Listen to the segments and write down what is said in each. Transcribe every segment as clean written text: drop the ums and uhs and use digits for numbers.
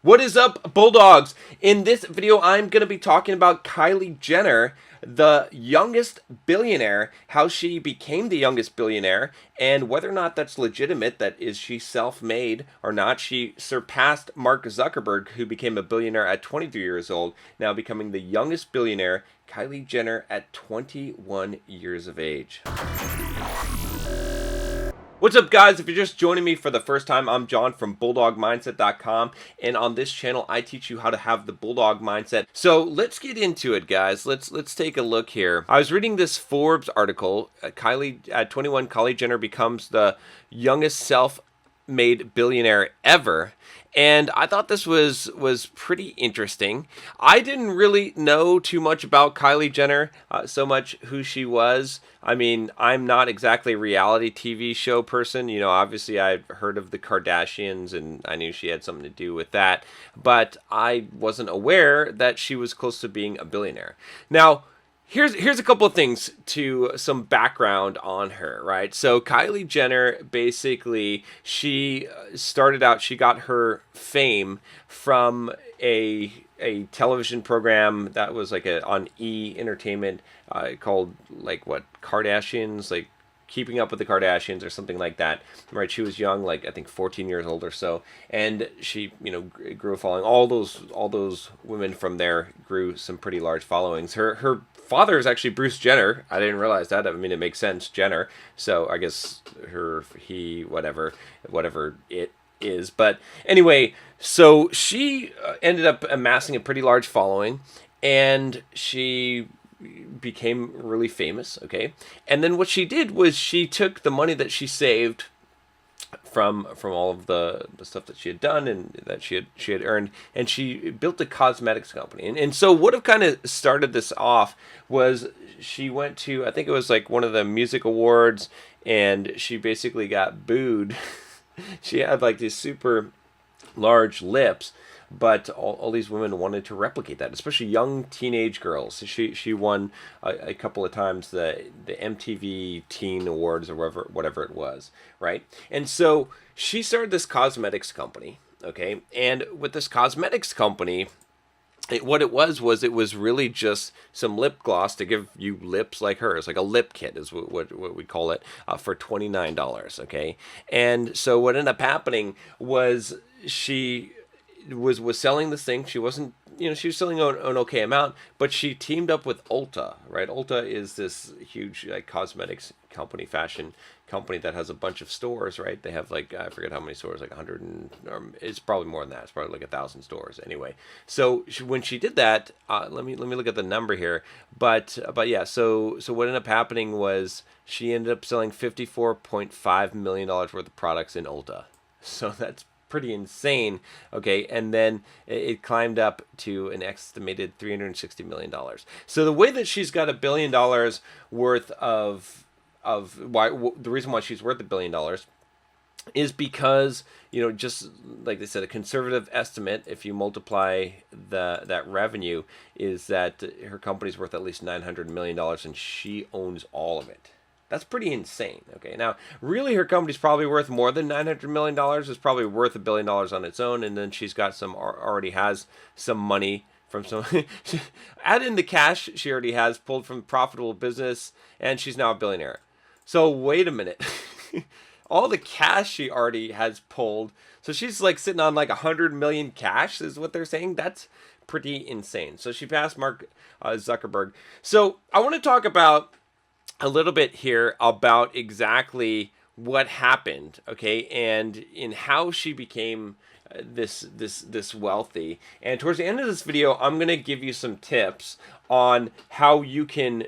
What is up, Bulldogs? In this video, I'm going to be talking about Kylie Jenner, the youngest billionaire, how she became the youngest billionaire, and whether or not that's legitimate, that is she self-made or not. She surpassed Mark Zuckerberg, who became a billionaire at 23 years old, now becoming the youngest billionaire, Kylie Jenner, at 21 years of age. What's up, guys? If you're just joining me for the first time, I'm John from BulldogMindset.com, and on this channel I teach you how to have the Bulldog mindset. So let's get into it, guys. Let's take a look here. I was reading this Forbes article. Kylie at 21, Kylie Jenner becomes the youngest self-made billionaire ever. And I thought this was pretty interesting. I didn't really know too much about Kylie Jenner, so much who she was. I mean, I'm not exactly a reality TV show person. You know, obviously I've heard of the Kardashians and I knew she had something to do with that. But I wasn't aware that she was close to being a billionaire. Now, Here's a couple of things to some background on her, right? So Kylie Jenner, basically, she started out, she got her fame from a television program that was like on E! Entertainment called like what, Kardashians, like Keeping Up with the Kardashians or something like that, right? She was young, like I think 14 years old or so, and she, you know, grew a following. All those women from there grew some pretty large followings. Her father is actually Bruce Jenner. I didn't realize that. I mean, it makes sense, Jenner. So I guess whatever it is. But anyway, so she ended up amassing a pretty large following, and she became really famous, okay? And then what she did was she took the money that she saved from all of the stuff that she had done and that she had earned, and she built a cosmetics company. And so what have kind of started this off was she went to, I think it was like one of the music awards, and she basically got booed. She had like these super large lips, but all these women wanted to replicate that, especially young teenage girls. She won a couple of times the MTV Teen Awards or whatever it was, right? And so she started this cosmetics company, okay? And with this cosmetics company, what it was really just some lip gloss to give you lips like hers, like a lip kit is what we call it, for $29, okay? And so what ended up happening was she was selling this thing. She wasn't, you know, she was selling an okay amount, but she teamed up with Ulta, right? Ulta is this huge like cosmetics company, fashion company that has a bunch of stores, right? They have like, I forget how many stores, like 100 or it's probably more than that. It's probably like 1,000 stores anyway. So when she did that, let me look at the number here. But yeah, so what ended up happening was she ended up selling $54.5 million worth of products in Ulta. So that's pretty insane, okay? And then it climbed up to an estimated $360 million. So the way that she's got $1 billion worth of the reason why she's worth $1 billion is because, you know, just like they said, a conservative estimate, if you multiply that revenue, is that her company's worth at least $900 million, and she owns all of it. That's pretty insane, okay? Now, really, her company's probably worth more than $900 million. It's probably worth $1 billion on its own, and then she's got already has some money from some... add in the cash she already has pulled from profitable business, and she's now a billionaire. So, wait a minute. All the cash she already has pulled, so she's like sitting on like 100 million cash, is what they're saying. That's pretty insane. So, she passed Mark Zuckerberg. So, I want to talk about a little bit here about exactly what happened, okay, and in how she became this wealthy. And towards the end of this video, I'm gonna give you some tips on how you can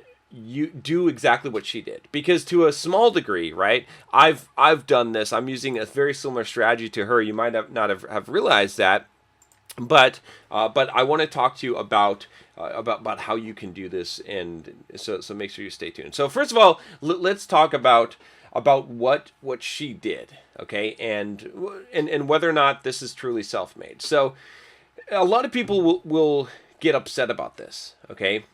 do exactly what she did, because to a small degree, right, I've done this. I'm using a very similar strategy to her. You might not have realized that. But I want to talk to you about how you can do this, and so make sure you stay tuned. So first of all, let's talk about what she did, okay, and whether or not this is truly self-made. So a lot of people will get upset about this, okay,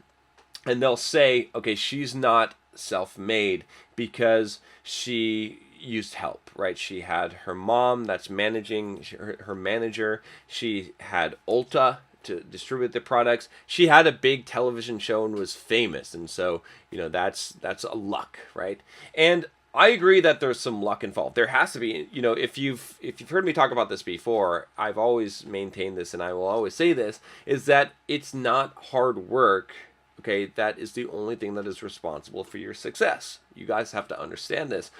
and they'll say, okay, she's not self-made because she used help, right? She had her mom that's managing, her manager. She had Ulta to distribute the products. She had a big television show and was famous, and so that's a luck, right? And I agree that there's some luck involved. There has to be. If you've heard me talk about this before, I've always maintained this, and I will always say this, is that it's not hard work. Okay, that is the only thing that is responsible for your success. You guys have to understand this.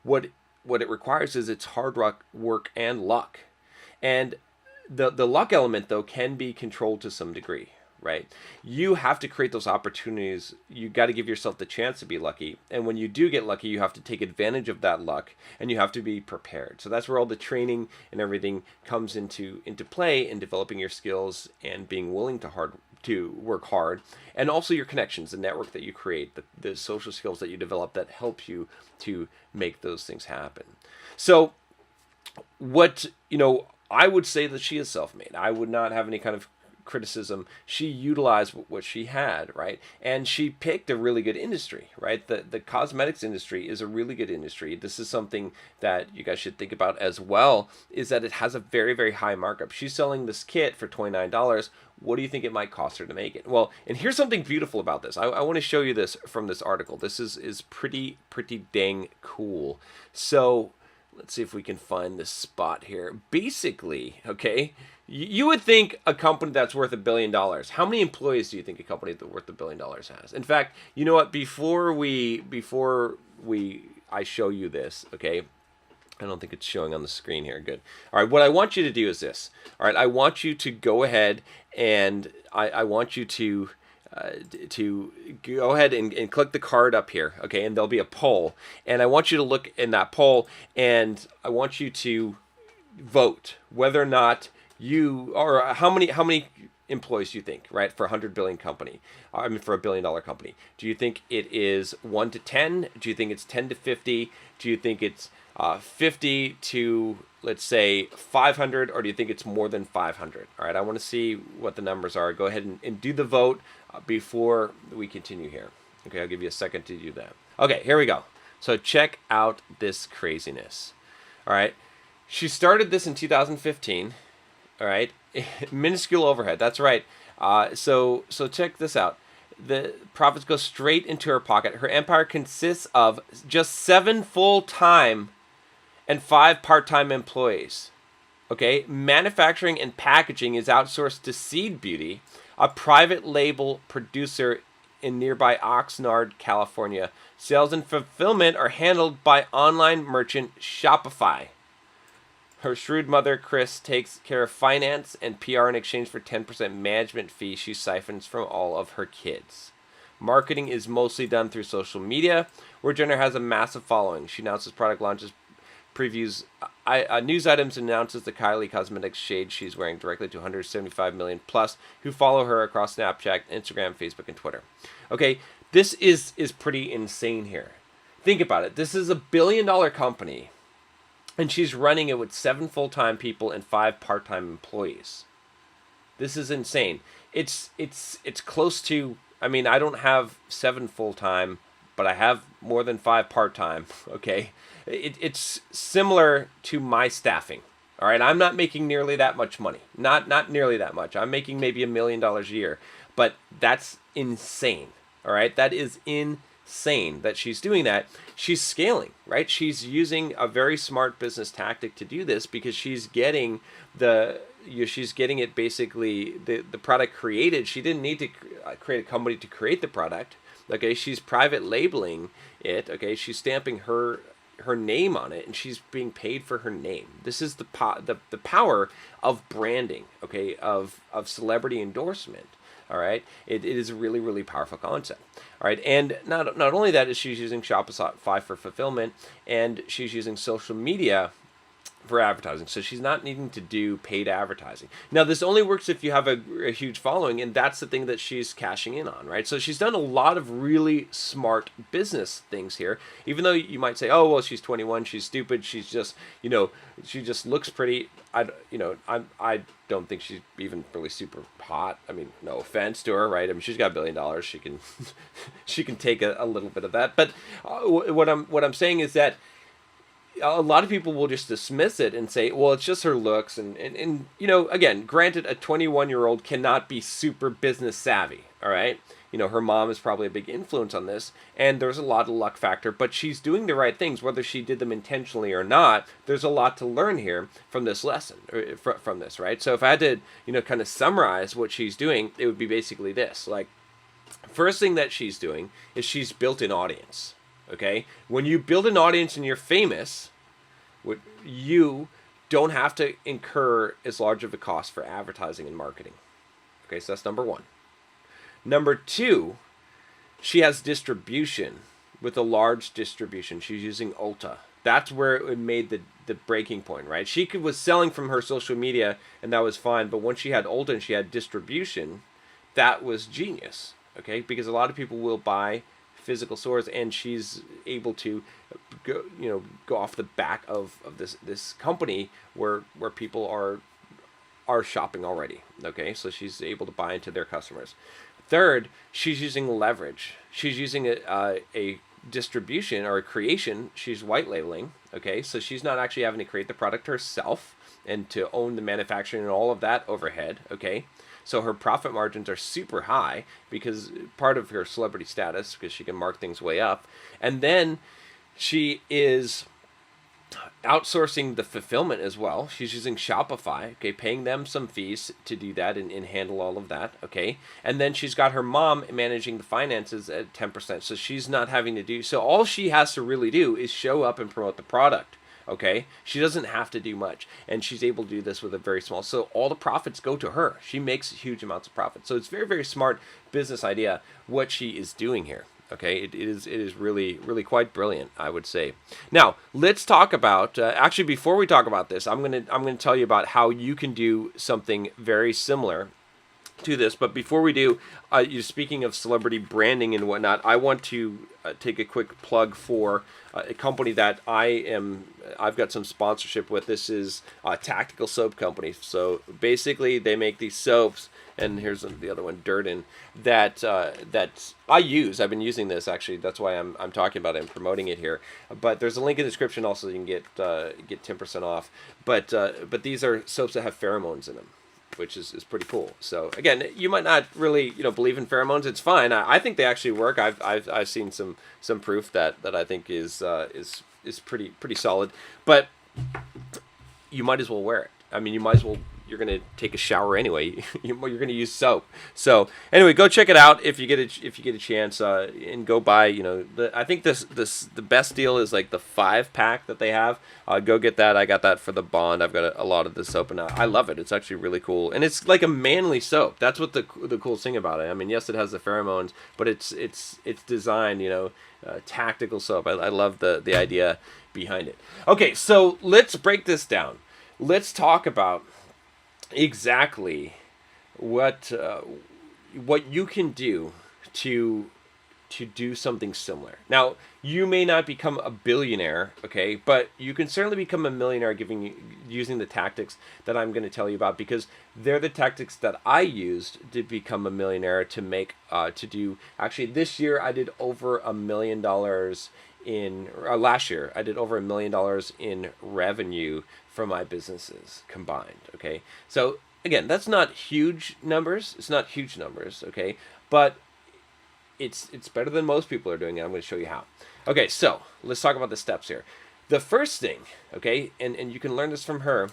What it requires is it's hard work and luck. And the luck element, though, can be controlled to some degree, right? You have to create those opportunities. You got to give yourself the chance to be lucky. And when you do get lucky, you have to take advantage of that luck, and you have to be prepared. So that's where all the training and everything comes into play in developing your skills and being willing to work hard, and also your connections, the network that you create, the social skills that you develop that help you to make those things happen. So I would say that she is self-made. I would not have any kind of criticism. She utilized what she had, right? And she picked a really good industry, right? The cosmetics industry is a really good industry. This is something that you guys should think about as well, is that it has a very, very high markup. She's selling this kit for $29. What do you think it might cost her to make it? Well, and here's something beautiful about this. I want to show you this from this article. This is pretty dang cool. So let's see if we can find this spot here. Basically, okay, you would think a company that's worth $1 billion. How many employees do you think a company that's worth $1 billion has? In fact, you know what? Before I show you this, okay, I don't think it's showing on the screen here. Good. All right, what I want you to do is this. All right, I want you to go ahead and I want you to go ahead and click the card up here, okay, and there'll be a poll, and I want you to look in that poll, and I want you to vote whether or not how many employees do you think, right, for a $100 billion company? I mean, for $1 billion company. Do you think it is 1 to 10? Do you think it's 10 to 50? Do you think it's 50 to, let's say, 500, or do you think it's more than 500? All right, I want to see what the numbers are. Go ahead and do the vote before we continue here. Okay, I'll give you a second to do that. Okay, here we go. So check out this craziness. All right, she started this in 2015. All right, minuscule overhead. That's right. So check this out. The profits go straight into her pocket. Her empire consists of just 7 full-time and 5 part-time employees. Okay, manufacturing and packaging is outsourced to Seed Beauty, a private label producer in nearby Oxnard, California. Sales and fulfillment are handled by online merchant Shopify. Her shrewd mother, Chris, takes care of finance and PR in exchange for 10% management fee she siphons from all of her kids. Marketing is mostly done through social media, where Jenner has a massive following. She announces product launches, previews news items, and announces the Kylie Cosmetics shade she's wearing directly to 175 million plus who follow her across Snapchat, Instagram, Facebook, and Twitter. Okay, this is pretty insane here. Think about it. This is a $1 billion company, and she's running it with 7 full-time people and 5 part-time employees. This is insane. It's close to, I mean, I don't have 7 full-time, but I have more than 5 part-time, okay? It's similar to my staffing, all right? I'm not making nearly that much money. Not nearly that much. I'm making maybe $1 million a year, but that's insane, all right? That is insane that she's doing that. She's scaling, right? She's using a very smart business tactic to do this because she's getting it basically, the product created. She didn't need to create a company to create the product. Okay, she's private labeling it. Okay, she's stamping her name on it, and she's being paid for her name. This is the power of branding. Okay, of celebrity endorsement. All right, it is a really, really powerful concept. All right, and not only that is she's using Shopify for fulfillment, and she's using social media for advertising. So she's not needing to do paid advertising. Now, this only works if you have a huge following, and that's the thing that she's cashing in on, right? So she's done a lot of really smart business things here, even though you might say, oh, well, she's 21, she's stupid, she's just, she just looks pretty. I don't think she's even really super hot. I mean, no offense to her, right? I mean, she's got $1 billion. She can, she can take a little bit of that. But what I'm saying is that a lot of people will just dismiss it and say, well, it's just her looks. And you know, again, granted, a 21-year-old cannot be super business savvy, all right? You know, her mom is probably a big influence on this, and there's a lot of luck factor, but she's doing the right things, whether she did them intentionally or not. There's a lot to learn here from this lesson, or from this, right? So if I had to, you know, kind of summarize what she's doing, it would be basically this. Like, first thing that she's doing is she's built an audience, okay? When you build an audience and you're famous, you don't have to incur as large of a cost for advertising and marketing. Okay, so that's number one. Number two, she has distribution with a large distribution. She's using Ulta. That's where it made the breaking point, right? She was selling from her social media, and that was fine. But once she had Ulta and she had distribution, that was genius, okay? Because a lot of people will buy physical stores, and she's able to go off the back of this company where people are shopping already, okay? So she's able to buy into their customers. Third, she's using leverage. She's using a distribution or a creation. She's white labeling, okay? So she's not actually having to create the product herself and to own the manufacturing and all of that overhead, okay? So her profit margins are super high because part of her celebrity status, because she can mark things way up. And then she is outsourcing the fulfillment as well. She's using Shopify, okay, paying them some fees to do that and handle all of that, okay? And then she's got her mom managing the finances at 10%. So she's not having to do, so all she has to really do is show up and promote the product, okay? She doesn't have to do much, and she's able to do this with a very small, so all the profits go to her. She makes huge amounts of profit. So it's very, very smart business idea what she is doing here. Okay, it is really quite brilliant, I would say. Now let's talk about actually before we talk about this, I'm gonna tell you about how you can do something very similar to this. But before we do, you're speaking of celebrity branding and whatnot. I want to take a quick plug for a company that I've got some sponsorship with. This is a Tactical Soap Company. So basically, they make these soaps. And here's the other one, Durden, that I use. I've been using this actually. That's why I'm talking about it and promoting it here. But there's a link in the description also. You can get 10% off. But these are soaps that have pheromones in them, which is pretty cool. So again, you might not really believe in pheromones. It's fine. I think they actually work. I've seen some proof that I think is pretty solid. But you might as well wear it. I mean, you might as well. You're going to take a shower anyway. You're going to use soap. So anyway, go check it out if you get a chance, and go buy. I think the best deal is like the 5-pack that they have. Go get that. I got that for the Bond. I've got a lot of the soap, and I love it. It's actually really cool, and it's like a manly soap. That's what the coolest thing about it. I mean, yes, it has the pheromones, but it's designed. Tactical soap. I love the idea behind it. Okay, so let's break this down. Let's talk about exactly what you can do to do something similar. Now, you may not become a billionaire, okay, but you can certainly become a millionaire using the tactics that I'm going to tell you about, because they're the tactics that I used to become a millionaire, to make to do. Actually, this year I did over $1 million last year I did over $1 million in revenue from my businesses combined. Okay, so again, that's not huge numbers. It's not huge numbers. Okay, but it's better than most people are doing it. I'm going to show you how. Okay, so let's talk about the steps here. The first thing, okay, and you can learn this from her,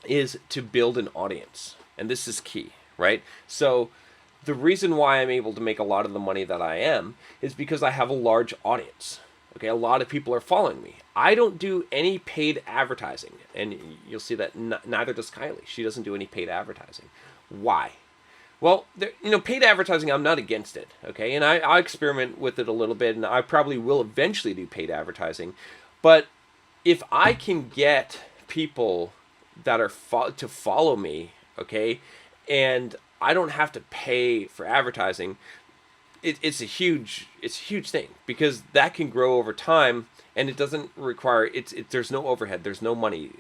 is to build an audience, and this is key, right? So the reason why I'm able to make a lot of the money that I am is because I have a large audience. Okay, a lot of people are following me. I don't do any paid advertising, and you'll see that neither does Kylie. She doesn't do any paid advertising. Why? Well, paid advertising, I'm not against it, okay? And I experiment with it a little bit, and I probably will eventually do paid advertising. But if I can get people that are to follow me, okay, and I don't have to pay for advertising, it's a huge thing, because that can grow over time, and it doesn't require there's no overhead, there's no money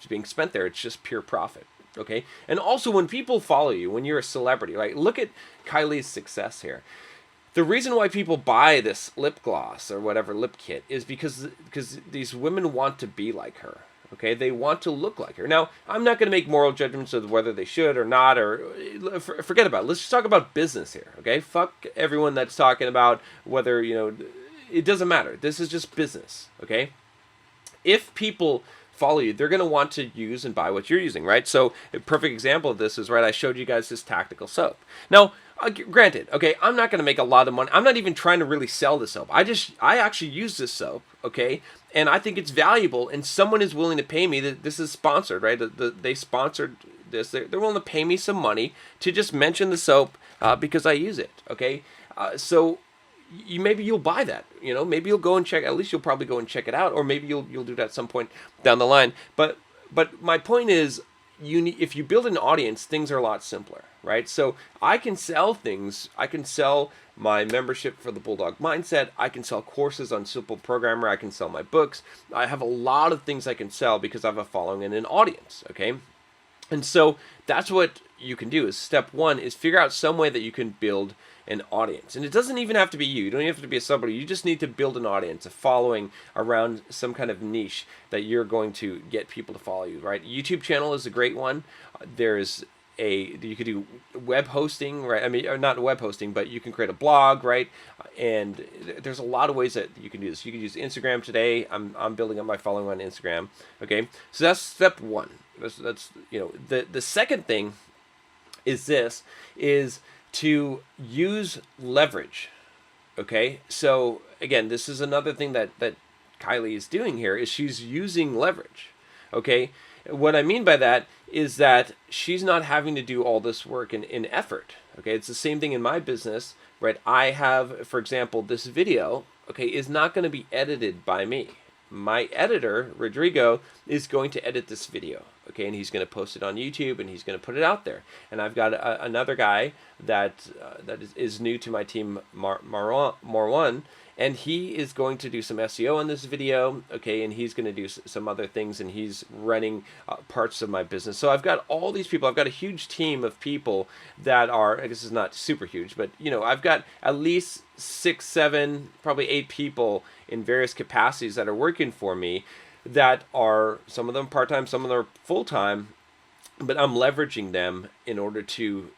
being spent there. It's just pure profit. Okay, and also when people follow you, when you're a celebrity, right? Look at Kylie's success here. The reason why people buy this lip gloss or whatever lip kit is because these women want to be like her. Okay, they want to look like her. Now, I'm not going to make moral judgments of whether they should or not, or forget about it. Let's just talk about business here. Okay, fuck everyone that's talking about whether, you know, it doesn't matter. This is just business. Okay, if people follow you, they're going to want to use and buy what you're using, right? So a perfect example of this is, right, I showed you guys this tactical soap. Now, granted, okay, I'm not going to make a lot of money. I'm not even trying to really sell this soap. I actually use this soap, okay, and I think it's valuable, and someone is willing to pay me. This is sponsored, right? They sponsored this. They're willing to pay me some money to just mention the soap because I use it, okay? So maybe you'll buy that, you know, maybe you'll go and check, at least you'll probably go and check it out, or maybe you'll do that at some point down the line. But my point is, if you build an audience, things are a lot simpler, right? So I can sell things. I can sell my membership for the Bulldog Mindset. I can sell courses on Simple Programmer. I can sell my books. I have a lot of things I can sell because I have a following and an audience, okay? And so that's what you can do. Is step one is figure out some way that you can build an audience. And it doesn't even have to be you. You don't even have to be a celebrity. You just need to build an audience, a following around some kind of niche that you're going to get people to follow you, right? YouTube channel is a great one. There's you could do web hosting, right? I mean, or not web hosting, but you can create a blog, right? And there's a lot of ways that you can do this. You can use Instagram today. I'm building up my following on Instagram. Okay, so that's step one. That's you know, the second thing is to use leverage. Okay, so again, this is another thing that Kylie is doing here, is she's using leverage. Okay, what I mean by that is that she's not having to do all this work in effort. Okay, it's the same thing in my business, right? I have, for example, this video, okay, is not going to be edited by me. My editor, Rodrigo, is going to edit this video, okay, and he's going to post it on YouTube, and he's going to put it out there. And I've got another guy that is new to my team, Marwan, and he is going to do some SEO on this video, okay, and he's going to do some other things, and he's running parts of my business. So I've got all these people. I've got a huge team of people that are, I guess it's not super huge, but, you know, I've got at least 6, 7, probably 8 people in various capacities that are working for me, that are, some of them part-time, some of them are full-time, but I'm leveraging them in order to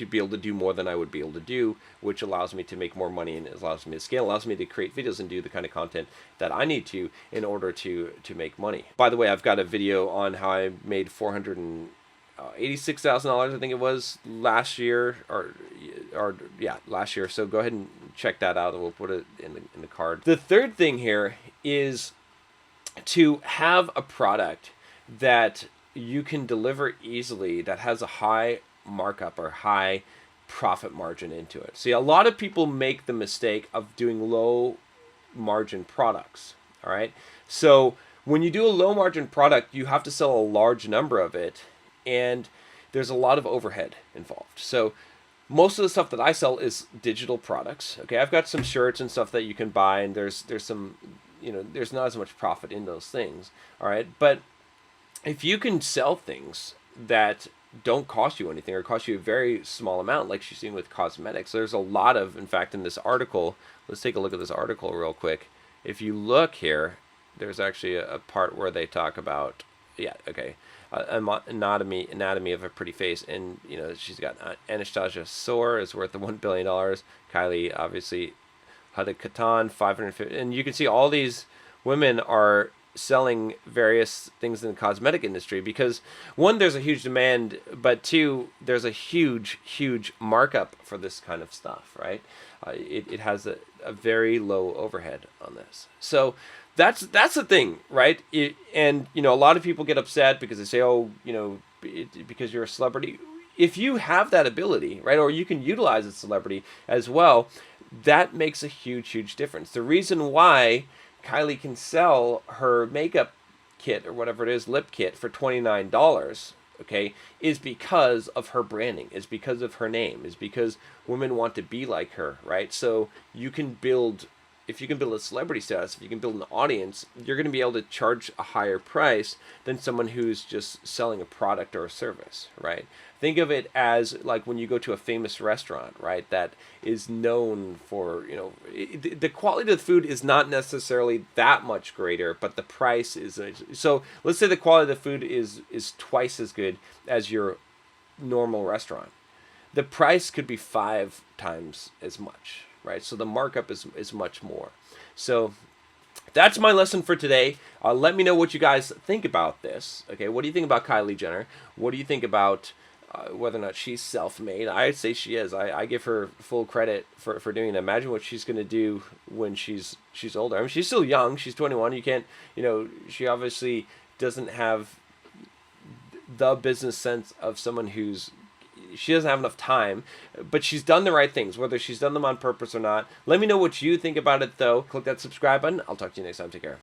be able to do more than I would be able to do, which allows me to make more money, and it allows me to scale, allows me to create videos and do the kind of content that I need to in order to make money. By the way, I've got a video on how I made $486,000, I think it was, last year, or yeah, last year. So go ahead and check that out, and we'll put it in the card. The third thing here is to have a product that you can deliver easily, that has a high markup or high profit margin into it. See, a lot of people make the mistake of doing low margin products. All right, so when you do a low margin product, you have to sell a large number of it, and there's a lot of overhead involved. So most of the stuff that I sell is digital products. Okay, I've got some shirts and stuff that you can buy, and there's some, you know, there's not as much profit in those things. All right, but if you can sell things that don't cost you anything, or cost you a very small amount, like she's seen with cosmetics. There's a lot of, in fact, in this article, let's take a look at this article real quick. If you look here, there's actually a part where they talk about, yeah, okay, anatomy of a pretty face, and, you know, she's got Anastasia Soar is worth the $1 billion. Kylie, obviously, Huda Katan, 550, and you can see all these women are selling various things in the cosmetic industry because, one, there's a huge demand, but two, there's a huge markup for this kind of stuff, right? It has a very low overhead on this. So that's the thing, right? And, you know, a lot of people get upset because they say, oh, you know, because you're a celebrity. If you have that ability, right, or you can utilize a celebrity as well, that makes a huge difference. The reason why Kylie can sell her makeup kit, or whatever it is, lip kit, for $29, okay, is because of her branding, is because of her name, is because women want to be like her, right? So you can build if you can build a celebrity status, if you can build an audience, you're going to be able to charge a higher price than someone who's just selling a product or a service, right? Think of it as like when you go to a famous restaurant, right, that is known for, the quality of the food is not necessarily that much greater, but the price is. So let's say the quality of the food is twice as good as your normal restaurant. The price could be 5 times as much, right? So the markup is much more. So that's my lesson for today. Let me know what you guys think about this. Okay, what do you think about Kylie Jenner? What do you think about whether or not she's self-made? I'd say she is. I give her full credit for doing it. Imagine what she's going to do when she's older. I mean, she's still young. She's 21. You can't, she obviously doesn't have the business sense of someone she doesn't have enough time, but she's done the right things, whether she's done them on purpose or not. Let me know what you think about it, though. Click that subscribe button. I'll talk to you next time. Take care.